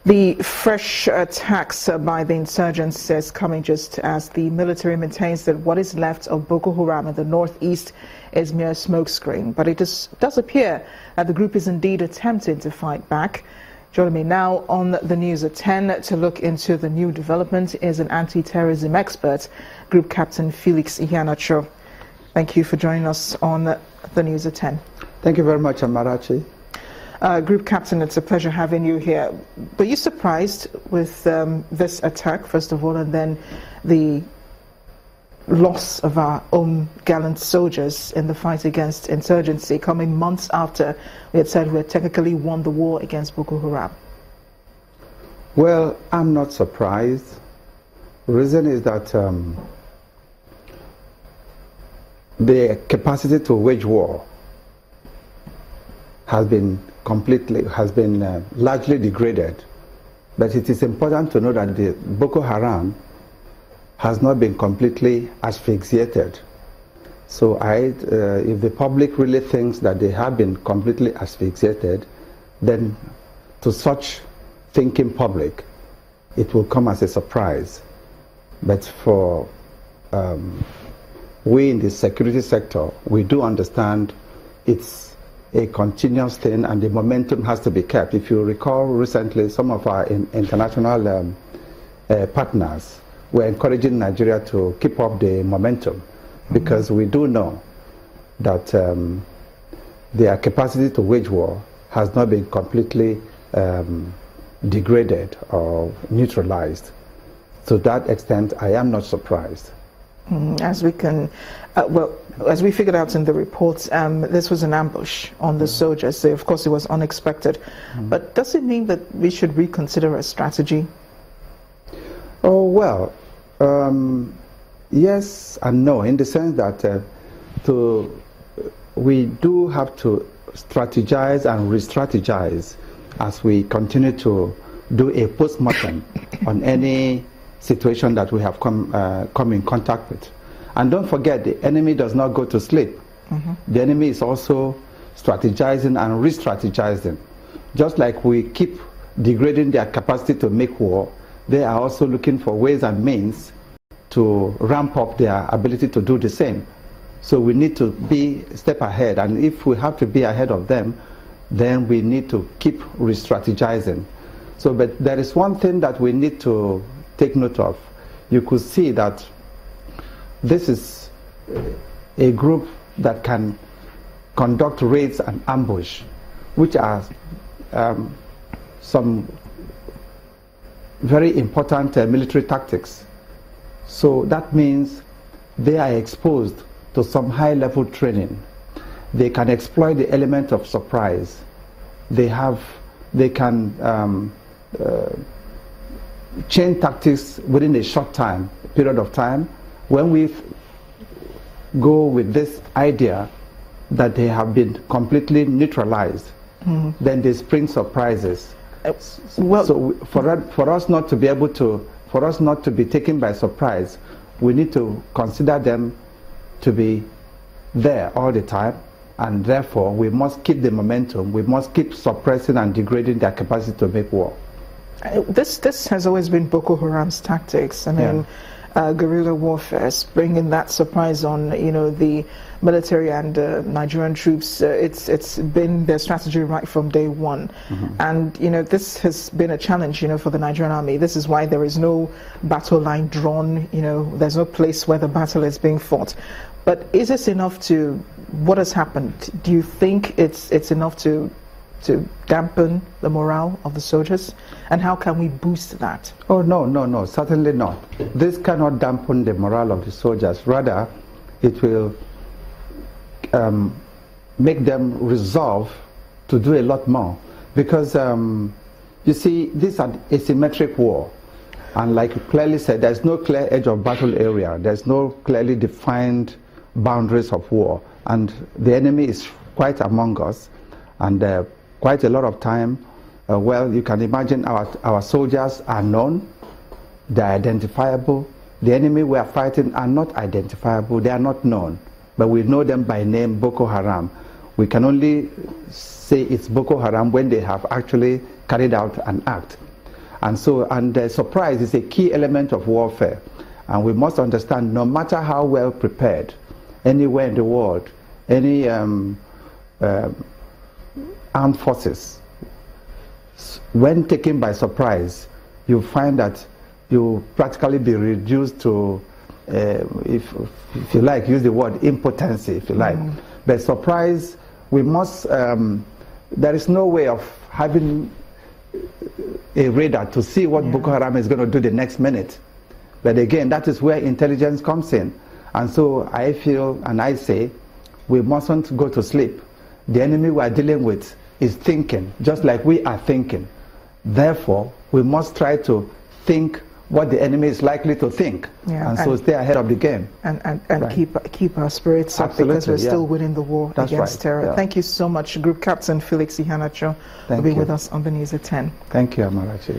The fresh attacks by the insurgents is coming just as the military maintains that what is left of Boko Haram in the northeast is mere smokescreen. But it does appear that the group is indeed attempting to fight back. Joining me now on the news at 10 to look into the new development is an anti-terrorism expert, Group Captain Felix Iheanacho. Thank you for joining us on the news at 10. Thank you very much, Amarachi. Group Captain, it's a pleasure having you here. Were you surprised with this attack, first of all, and then the loss of our own gallant soldiers in the fight against insurgency coming months after we had said we had technically won the war against Boko Haram? Well, I'm not surprised. The reason is that the capacity to wage war has been largely degraded. But it is important to know that the Boko Haram has not been completely asphyxiated. So if the public really thinks that they have been completely asphyxiated, then to such thinking public, it will come as a surprise. But for we in the security sector, we do understand it's a continuous thing and the momentum has to be kept. If you recall recently, some of our international partners were encouraging Nigeria to keep up the momentum because we do know that their capacity to wage war has not been completely degraded or neutralized. To that extent, I am not surprised. As we can, as we figured out in the reports, this was an ambush on the soldiers. So of course, it was unexpected. But does it mean that we should reconsider a strategy? Oh, well, yes and no, in the sense that we do have to strategize and re-strategize as we continue to do a post-mortem on any situation that we have come in contact with. And don't forget, the enemy does not go to sleep. The enemy is also strategizing and re-strategizing. Just like we keep degrading their capacity to make war, they are also looking for ways and means to ramp up their ability to do the same. So we need to be a step ahead, and if we have to be ahead of them, then we need to keep re-strategizing. So, but there is one thing that we need to take note of. You could see that this is a group that can conduct raids and ambush, which are some very important military tactics. So that means they are exposed to some high-level training. They can exploit the element of surprise. They can change tactics within a short period of time. When we go with this idea that they have been completely neutralized, then they spring surprises. Well, so for us not to be taken by surprise, we need to consider them to be there all the time, and therefore we must keep the momentum. We must keep suppressing and degrading their capacity to make war. This has always been Boko Haram's tactics. I mean, guerrilla warfare, bringing that surprise on, the military and Nigerian troops. It's been their strategy right from day one. And, this has been a challenge, for the Nigerian army. This is why there is no battle line drawn, there's no place where the battle is being fought. But is this enough what has happened? Do you think it's enough to dampen the morale of the soldiers? And how can we boost that? Oh, no, certainly not. This cannot dampen the morale of the soldiers. Rather, it will make them resolve to do a lot more. Because, you see, this is an asymmetric war. And like you clearly said, there's no clear edge of battle area. There's no clearly defined boundaries of war. And the enemy is quite among us. And quite a lot of time, well, you can imagine our soldiers are known, they're identifiable. The enemy we are fighting are not identifiable, they are not known, but we know them by name, Boko Haram. We can only say it's Boko Haram when they have actually carried out an act. And so, surprise is a key element of warfare. And we must understand, no matter how well prepared, anywhere in the world, any armed forces, when taken by surprise, you find that you practically be reduced to, if you like, use the word impotency, if you like. But surprise, we must, there is no way of having a radar to see what Boko Haram is going to do the next minute. But again, that is where intelligence comes in. And so I feel and I say, we mustn't go to sleep. The enemy we are dealing with is thinking, just like we are thinking. Therefore, we must try to think what the enemy is likely to think, and so stay ahead of the game. And keep our spirits up, because we're still winning the war against terror. Yeah. Thank you so much, Group Captain Felix Iheanacho, for being with us on the news at 10. Thank you, Amarachi.